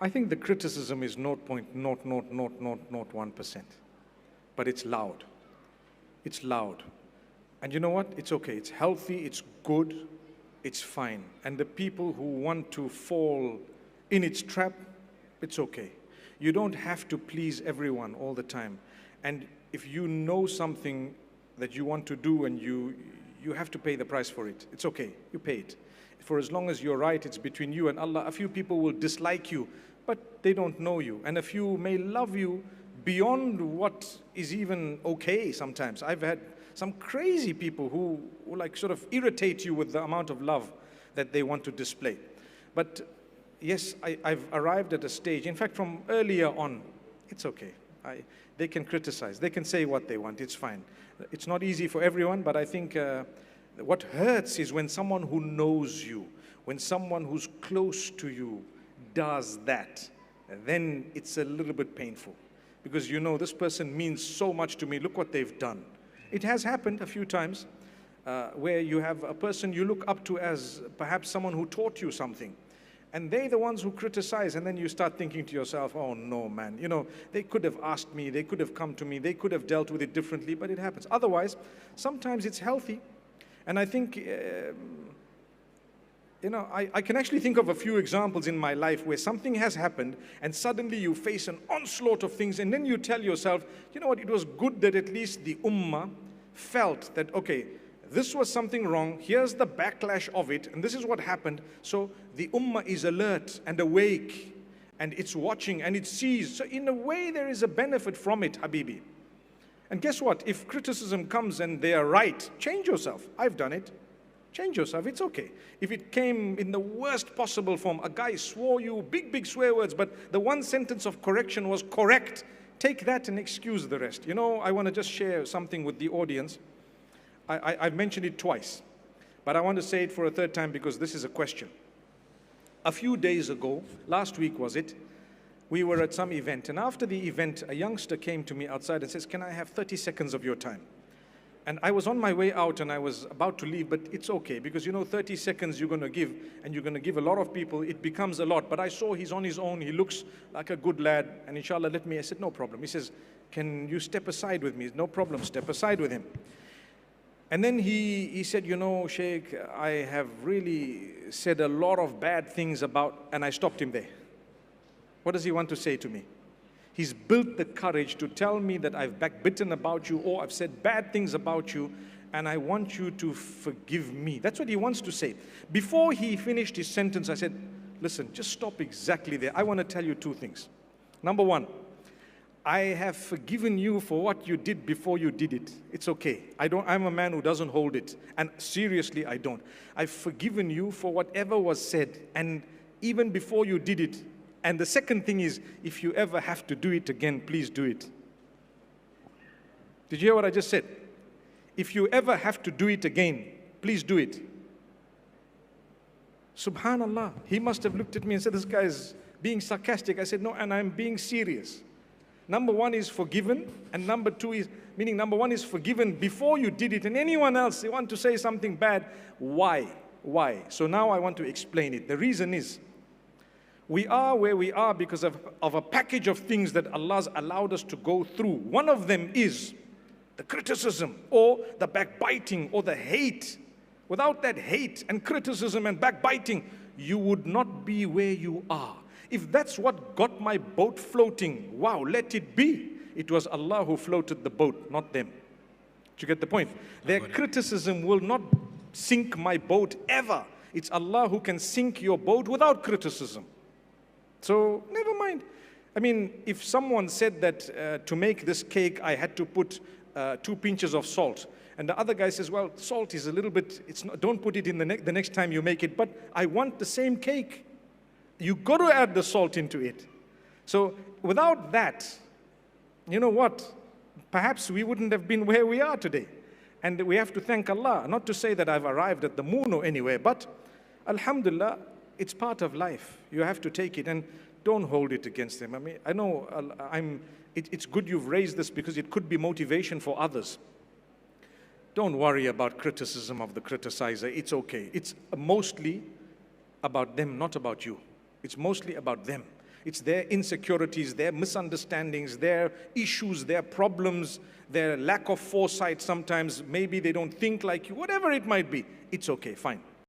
I think the criticism is 0.00001%, but it's loud. It's loud. And you know what? It's okay. It's healthy. It's good. It's fine. And the people who want to fall in its trap, it's okay. You don't have to please everyone all the time. And if you know something that you want to do and you have to pay the price for it, it's okay. You pay it. For as long as you're right, it's between you and Allah. A few people will dislike you, but they don't know you. And a few may love you beyond what is even okay sometimes. I've had some crazy people who like sort of irritate you with the amount of love that they want to display. But yes, I've arrived at a stage, in fact from earlier on, it's okay. They can criticize, they can say what they want, it's fine. It's not easy for everyone, but I think what hurts is when someone who knows you, when someone who's close to you does that, then it's a little bit painful. Because you know, this person means so much to me, look what they've done. It has happened a few times where you have a person you look up to as perhaps someone who taught you something. And they're the ones who criticize, and then you start thinking to yourself, oh no man, you know, they could have asked me, they could have come to me, they could have dealt with it differently, but it happens. Otherwise, sometimes it's healthy. And I think, you know, I can actually think of a few examples in my life where something has happened and suddenly you face an onslaught of things, and then you tell yourself, you know what, it was good that at least the ummah felt that, okay, this was something wrong, here's the backlash of it, and this is what happened. So the ummah is alert and awake, and it's watching and it sees. So in a way there is a benefit from it, Habibi. And guess what? If criticism comes and they are right, change yourself. I've done it. Change yourself, it's okay. If it came in the worst possible form, a guy swore you, big swear words, but the one sentence of correction was correct, take that and excuse the rest. You know, I want to just share something with the audience. I've mentioned it twice, but I want to say it for a third time because this is a question. A few days ago, last week was it, we were at some event, and after the event, a youngster came to me outside and says, can I have 30 seconds of your time? And I was on my way out and I was about to leave, but it's okay because you know 30 seconds you're going to give, and you're going to give a lot of people, it becomes a lot. But I saw he's on his own, he looks like a good lad, and inshallah let me, I said no problem. He says, can you step aside with me? No problem, step aside with him. And then he said, you know, Sheikh, I have really said a lot of bad things about, and I stopped him there. What does he want to say to me? He's built the courage to tell me that I've backbitten about you or I've said bad things about you, and I want you to forgive me. That's what he wants to say. Before he finished his sentence, I said, listen, just stop exactly there. I want to tell you two things. Number one, I have forgiven you for what you did before you did it. It's okay. I'm a man who doesn't hold it. And seriously, I don't. I've forgiven you for whatever was said, and even before you did it. And the second thing is, if you ever have to do it again, please do it. Did you hear what I just said? If you ever have to do it again, please do it. Subhanallah. He must have looked at me and said, this guy is being sarcastic. I said, no, and I'm being serious. Number one is forgiven, and number two is, meaning number one is forgiven before you did it, and anyone else, they want to say something bad. Why? Why? So now I want to explain it. The reason is, we are where we are because of a package of things that Allah's allowed us to go through. One of them is the criticism or the backbiting or the hate. Without that hate and criticism and backbiting, you would not be where you are. If that's what got my boat floating, wow, let it be. It was Allah who floated the boat, not them. Do you get the point? Their criticism will not sink my boat ever. It's Allah who can sink your boat without criticism. So never mind. I mean, if someone said that to make this cake I had to put 2 pinches of salt, and the other guy says, well, salt is a little bit, it's not, don't put it in the next time you make it, but I want the same cake. You got to add the salt into it. So without that, you know what? Perhaps we wouldn't have been where we are today. And we have to thank Allah. Not to say that I've arrived at the moon or anywhere, but alhamdulillah, it's part of life. You have to take it and don't hold it against them. I mean, I know it's good you've raised this because it could be motivation for others. Don't worry about criticism of the criticizer. It's okay. It's mostly about them, not about you. It's mostly about them. It's their insecurities, their misunderstandings, their issues, their problems, their lack of foresight sometimes. Maybe they don't think like you, whatever it might be. It's okay, fine.